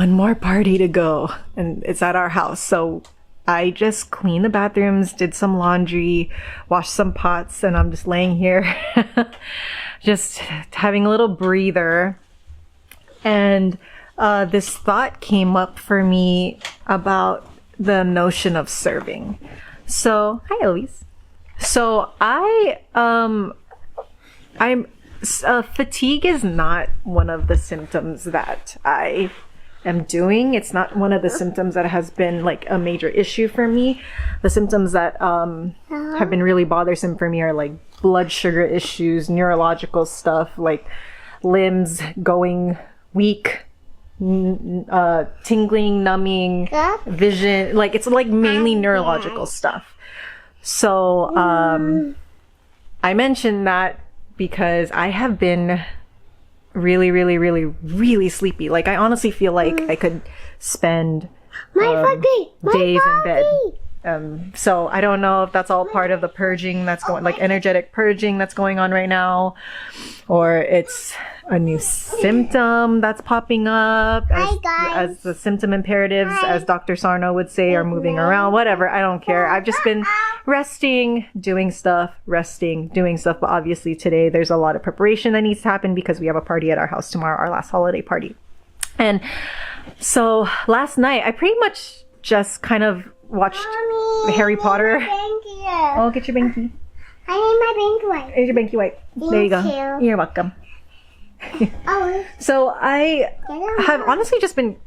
one more party to go, and it's at our house. So I just cleaned the bathrooms, did some laundry, washed some pots, and I'm just laying here just having a little breather. And this thought came up for me about the notion of serving. So, hi Eloise. So fatigue is not one of the symptoms that I am doing. It's not one of the symptoms that has been like a major issue for me. The symptoms that have been really bothersome for me are like blood sugar issues, neurological stuff, like limbs going weak, tingling, numbing, vision. Like it's like mainly neurological stuff. So I mentioned that because I have been really sleepy. Like I honestly feel like I could spend days in bed. So I don't know if that's all part of the purging that's going, like energetic purging that's going on right now, or it's a new symptom that's popping up as the symptom imperatives, as Dr. Sarno would say, are moving around. Whatever, I don't care. I've just been resting, doing stuff. But obviously today there's a lot of preparation that needs to happen because we have a party at our house tomorrow, our last holiday party. And so last night I pretty much just kind of watched Harry Potter. Oh, get your banky. I need my banky wipe. Here's your banky wipe. There you go. You're welcome. So I have honestly just been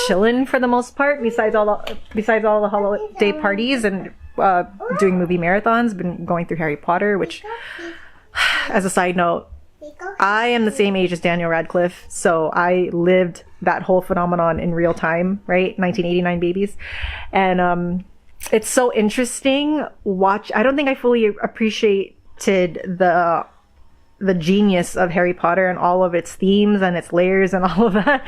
chilling for the most part, besides all the holiday parties and doing movie marathons. Been going through Harry Potter, which, as a side note, I am the same age as Daniel Radcliffe, so I lived that whole phenomenon in real time, right? 1989 babies. And it's so interesting. I don't think I fully appreciated the genius of Harry Potter and all of its themes and its layers and all of that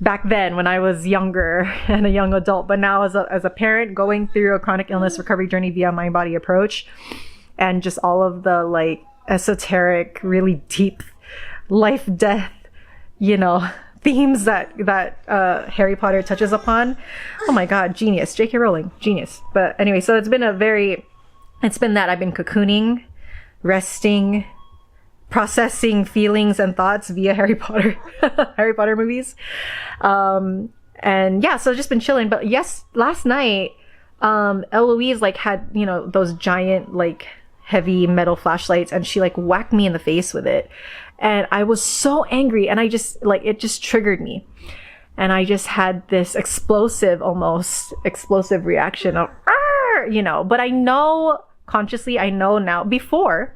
back then when I was younger and a young adult. But now as a parent going through a chronic illness recovery journey via mind body approach, and just all of the like esoteric, really deep life death, themes that Harry Potter touches upon. Oh my God, genius. J.K. Rowling, genius. But anyway, so it's been that I've been cocooning, resting, processing feelings and thoughts via Harry Potter movies. And yeah, so I've just been chilling. But yes, last night, Eloise like had, those giant like heavy metal flashlights, and she like whacked me in the face with it. And I was so angry, and I just it just triggered me. And I just had this explosive reaction of, but I know consciously, I know now, before,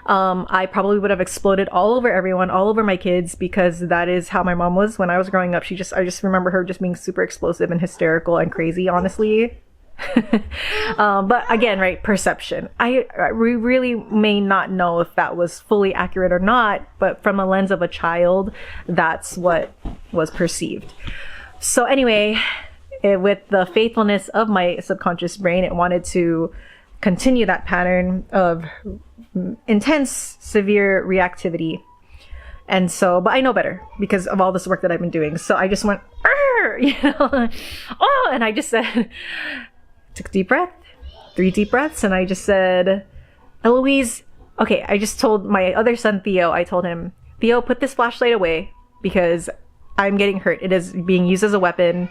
I probably would have exploded all over everyone, all over my kids, because that is how my mom was when I was growing up. I just remember her just being super explosive and hysterical and crazy, honestly. But again, right, perception. We really may not know if that was fully accurate or not, but from a lens of a child, that's what was perceived. So anyway, with the faithfulness of my subconscious brain, it wanted to continue that pattern of intense, severe reactivity. And so, but I know better because of all this work that I've been doing. So I just went, and I just said, took a deep breath, 3 deep breaths, and I just said, Eloise, okay, I just told my other son, Theo, I told him, Theo, put this flashlight away because I'm getting hurt. It is being used as a weapon.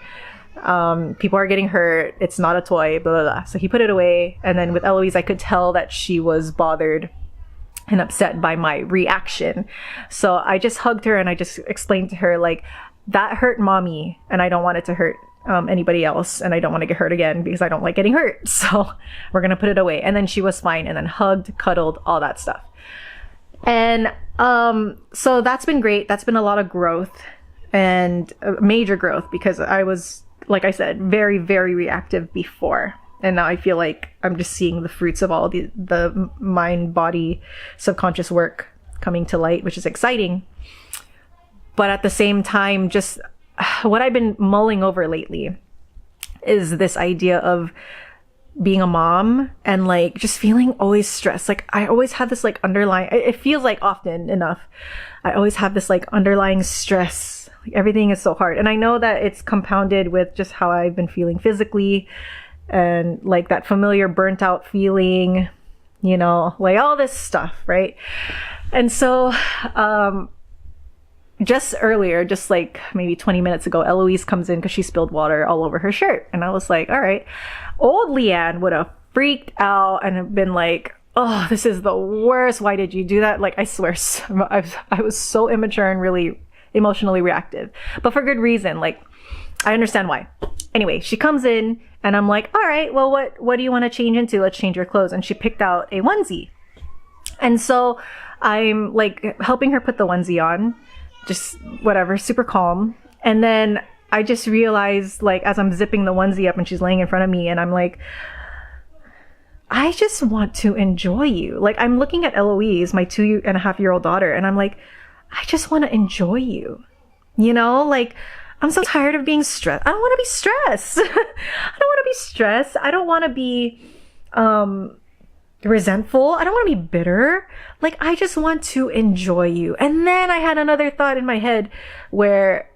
People are getting hurt. It's not a toy, blah, blah, blah. So he put it away. And then with Eloise, I could tell that she was bothered and upset by my reaction. So I just hugged her and I just explained to her, like, that hurt mommy and I don't want it to hurt anybody else, and I don't want to get hurt again because I don't like getting hurt. So we're going to put it away. And then she was fine, and then hugged, cuddled, all that stuff. And so that's been great. That's been a lot of growth, and major growth, because I was, like I said, very, very reactive before. And now I feel like I'm just seeing the fruits of all the mind, body, subconscious work coming to light, which is exciting. But at the same time, just what I've been mulling over lately is this idea of being a mom and like just feeling always stressed. Like I always have this like underlying, it feels like often enough, I always have this like underlying stress like everything is so hard. And I know that it's compounded with just how I've been feeling physically and like that familiar burnt out feeling, you know, like all this stuff, right? And so, just earlier, just like maybe 20 minutes ago, Eloise comes in because she spilled water all over her shirt. And I was like, all right. Old Leanne would have freaked out and have been like, oh, this is the worst. Why did you do that? Like, I swear, I was so immature and really emotionally reactive, but for good reason. Like, I understand why. Anyway, she comes in and I'm like, all right, well, what do you want to change into? Let's change your clothes. And she picked out a onesie. And so I'm like helping her put the onesie on. Just whatever, super calm. And then I just realized, like, as I'm zipping the onesie up and she's laying in front of me and I'm like, I just want to enjoy you. Like, I'm looking at Eloise, my 2.5-year-old daughter, and I'm like, I just want to enjoy you. You know, like, I'm so tired of being stressed. I don't want to be stressed. I don't want to be stressed. I don't want to be resentful. I don't want to be bitter. Like, I just want to enjoy you. And then I had another thought in my head where,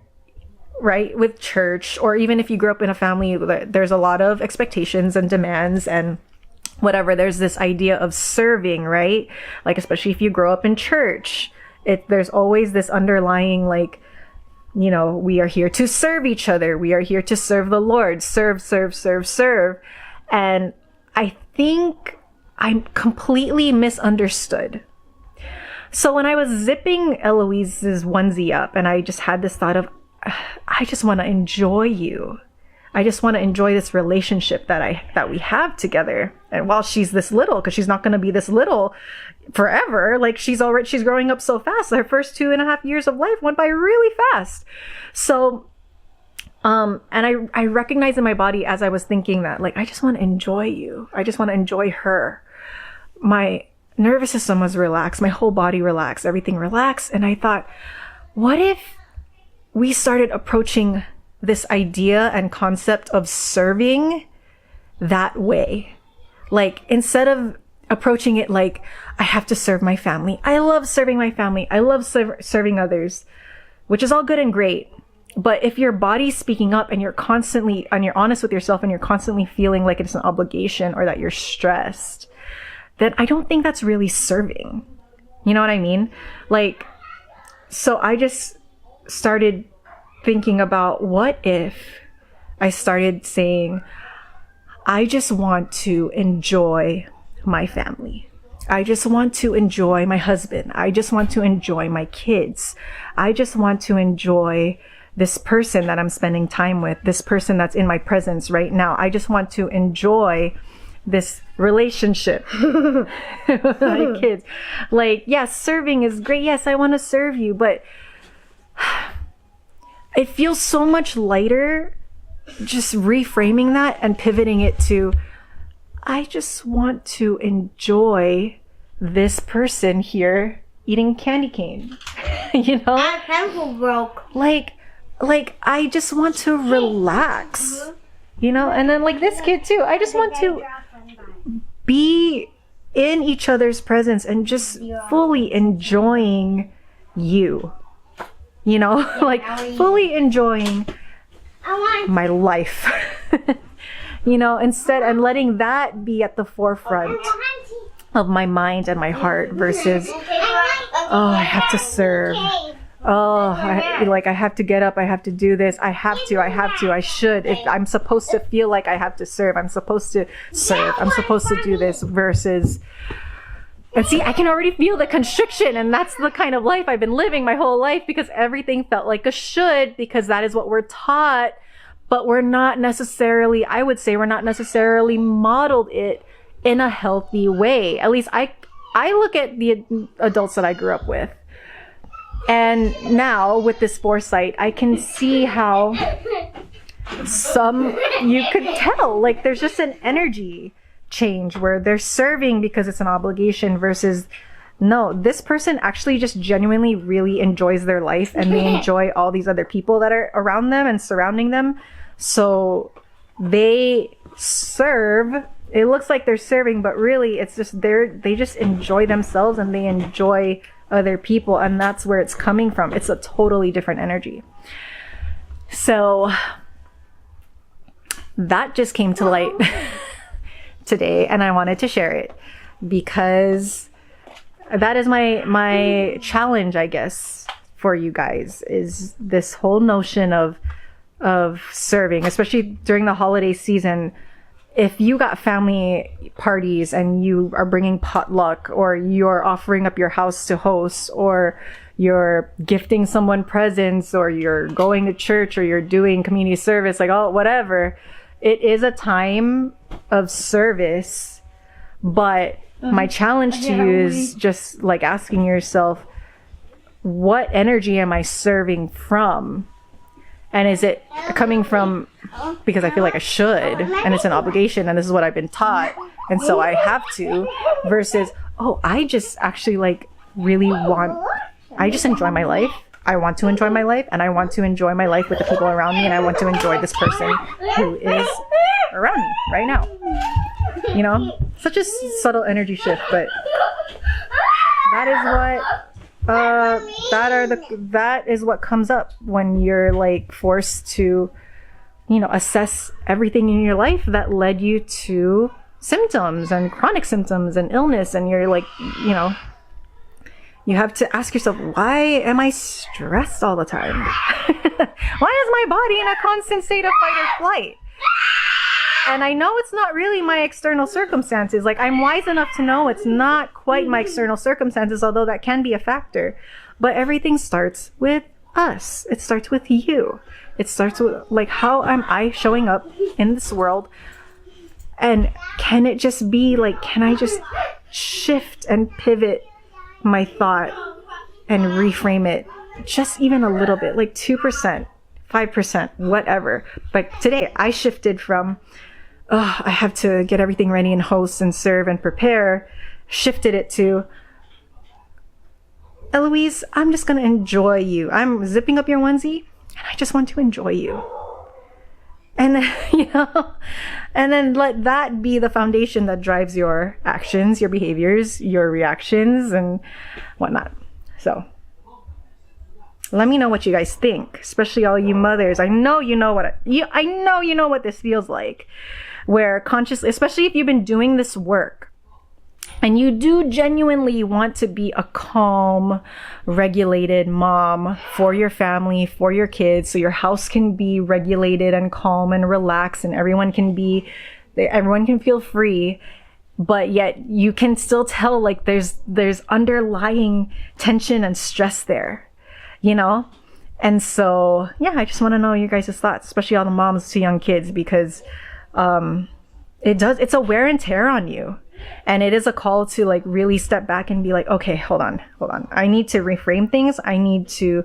right, with church, or even if you grew up in a family, there's a lot of expectations and demands and whatever. There's this idea of serving, right? Like, especially if you grow up in church, there's always this underlying, like, you know, we are here to serve each other. We are here to serve the Lord. Serve, serve, serve, serve. And I think I'm completely misunderstood. So when I was zipping Eloise's onesie up and I just had this thought of, I just want to enjoy you. I just want to enjoy this relationship that we have together. And while she's this little, because she's not going to be this little forever, like she's growing up so fast. Her first 2.5 years of life went by really fast. So, and I recognized in my body as I was thinking that, like, I just want to enjoy you. I just want to enjoy her. My nervous system was relaxed. My whole body relaxed. Everything relaxed. And I thought, what if we started approaching this idea and concept of serving that way? Like, instead of approaching it like, I have to serve my family. I love serving my family. I love serving others, which is all good and great. But if your body's speaking up and you're honest with yourself and you're constantly feeling like it's an obligation or that you're stressed, then I don't think that's really serving. You know what I mean? Like, so I just started thinking about, what if I started saying, I just want to enjoy my family. I just want to enjoy my husband. I just want to enjoy my kids. I just want to enjoy this person that I'm spending time with, this person that's in my presence right now. I just want to enjoy this relationship with my kids. Like, yes, serving is great. Yes, I want to serve you, but it feels so much lighter just reframing that and pivoting it to, I just want to enjoy this person here eating candy cane. You know? My pencil broke. Like I just want to relax. You know? And then like this kid too. I just want to be in each other's presence and just fully enjoying you. You know? Like fully enjoying my life. You know, instead, and letting that be at the forefront of my mind and my heart versus, oh, I have to serve. Oh, I have to get up. I have to do this. I should. If I'm supposed to feel like I have to serve, I'm supposed to serve. I'm supposed to do this versus, and see, I can already feel the constriction, and that's the kind of life I've been living my whole life because everything felt like a should, because that is what we're taught. But we're not necessarily, I would say we're not necessarily modeled it in a healthy way. At least I look at the adults that I grew up with. And now with this foresight, I can see how you could tell, like there's just an energy change where they're serving because it's an obligation versus, no, this person actually just genuinely really enjoys their life and they enjoy all these other people that are around them and surrounding them. So they serve. It looks like they're serving, but really it's just they just enjoy themselves and they enjoy other people, and that's where it's coming from. It's a totally different energy. So that just came to light today, and I wanted to share it because that is my challenge, I guess, for you guys, is this whole notion of serving, especially during the holiday season. If you got family parties and you are bringing potluck, or you're offering up your house to host, or you're gifting someone presents, or you're going to church, or you're doing community service, like, oh, whatever, it is a time of service. But my challenge to you is just like asking yourself, what energy am I serving from? And is it coming from because I feel like I should, and it's an obligation, and this is what I've been taught, and so I have to, versus, oh, I just actually like really want, I just enjoy my life. I want to enjoy my life, and I want to enjoy my life with the people around me, and I want to enjoy this person who is around me right now. You know, such a subtle energy shift, but that is what that is what comes up when you're like forced to, you know, assess everything in your life that led you to symptoms and chronic symptoms and illness, and you're like, you know, you have to ask yourself, why am I stressed all the time? Why is my body in a constant state of fight or flight? And I know it's not really my external circumstances. Like, I'm wise enough to know it's not quite my external circumstances, although that can be a factor. But everything starts with us. It starts with you. It starts with, like, how am I showing up in this world? And can it just be like, can I just shift and pivot my thought and reframe it just even a little bit, like 2%, 5%, whatever. But today I shifted from, oh, I have to get everything ready and host and serve and prepare, shifted it to, Eloise, I'm just going to enjoy you. I'm zipping up your onesie and I just want to enjoy you. And, you know, and then let that be the foundation that drives your actions, your behaviors, your reactions, and whatnot. So let me know what you guys think, especially all you mothers. I know you know what this feels like, where consciously, especially if you've been doing this work and you do genuinely want to be a calm, regulated mom for your family, for your kids, so your house can be regulated and calm and relaxed, and everyone can feel free, but yet you can still tell like there's underlying tension and stress there, you know? And so, yeah, I just want to know your guys' thoughts, especially all the moms to young kids, because it's a wear and tear on you. And it is a call to like really step back and be like, okay, hold on. I need to reframe things. I need to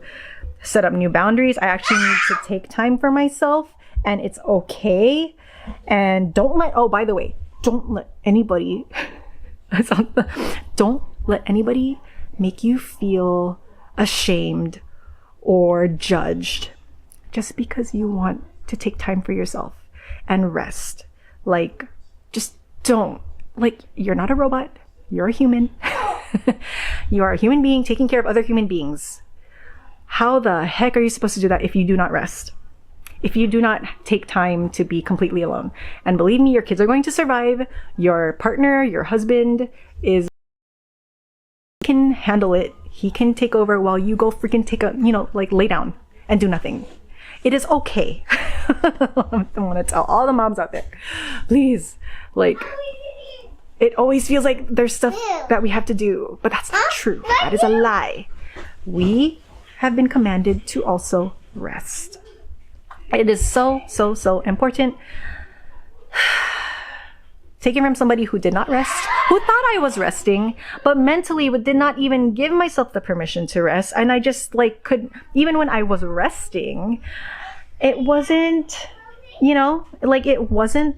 set up new boundaries. I actually need to take time for myself, and it's okay. And don't let anybody make you feel ashamed or judged just because you want to take time for yourself and rest. Like, just don't. Like, you're not a robot. You're a human. You are a human being taking care of other human beings. How the heck are you supposed to do that if you do not rest? If you do not take time to be completely alone? And believe me, your kids are going to survive. Your partner, your husband can handle it. He can take over while you go freaking lay down and do nothing. It is okay. I want to tell all the moms out there, please, like, it always feels like there's stuff that we have to do, but that's not true. That is a lie. We have been commanded to also rest. It is so, so, so important. Taken from somebody who did not rest, who thought I was resting, but mentally did not even give myself the permission to rest. And I just even when I was resting, it wasn't, it wasn't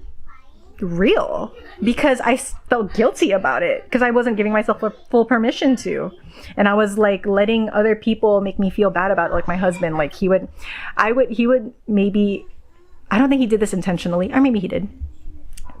real, because I felt guilty about it, because I wasn't giving myself full permission to. And I was like letting other people make me feel bad about it. Like my husband, like he would maybe, I don't think he did this intentionally, or maybe he did.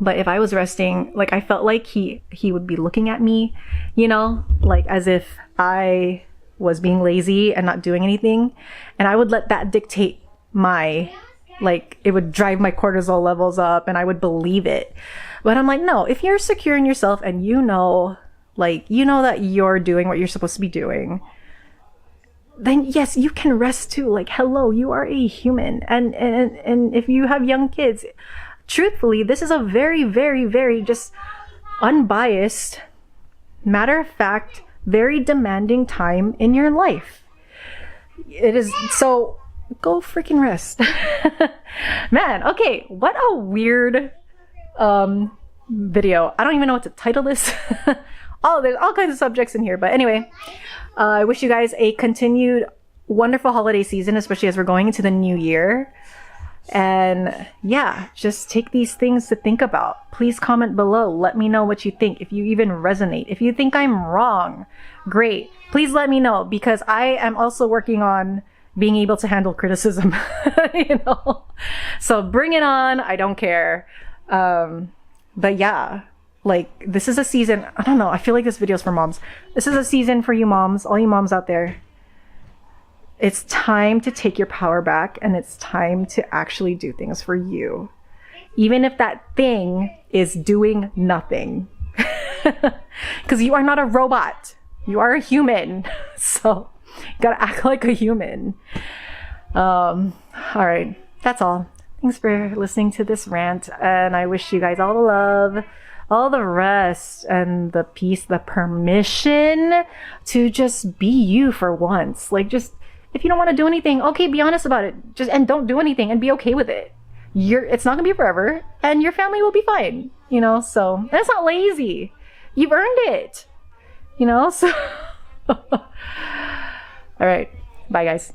But if I was resting, like I felt like he would be looking at me, like as if I was being lazy and not doing anything. And I would let that dictate it would drive my cortisol levels up and I would believe it. But I'm like, no, if you're secure in yourself and you know that you're doing what you're supposed to be doing, then yes, you can rest too. Like, hello, you are a human. And if you have young kids, truthfully, this is a very, very, very just unbiased, matter of fact, very demanding time in your life. It is, so go freaking rest. Man, okay, what a weird video. I don't even know what to title this. There's all kinds of subjects in here, but anyway, I wish you guys a continued wonderful holiday season, especially as we're going into the new year. And yeah, just take these things to think about. Please comment below. Let me know what you think. If you even resonate. If you think I'm wrong, great. Please let me know, because I am also working on being able to handle criticism. You know? So bring it on. I don't care. But yeah, like, this is a season. I don't know. I feel like this video is for moms. This is a season for you moms, all you moms out there. It's time to take your power back, and it's time to actually do things for you. Even if that thing is doing nothing. Because you are not a robot. You are a human. So you gotta act like a human. All right. That's all. Thanks for listening to this rant. And I wish you guys all the love, all the rest, and the peace, the permission to just be you for once. Like, just, if you don't want to do anything, okay, be honest about it. And don't do anything and be okay with it. It's not gonna be forever, and your family will be fine, you know? So, and it's not lazy. You've earned it, you know? So, all right. Bye, guys.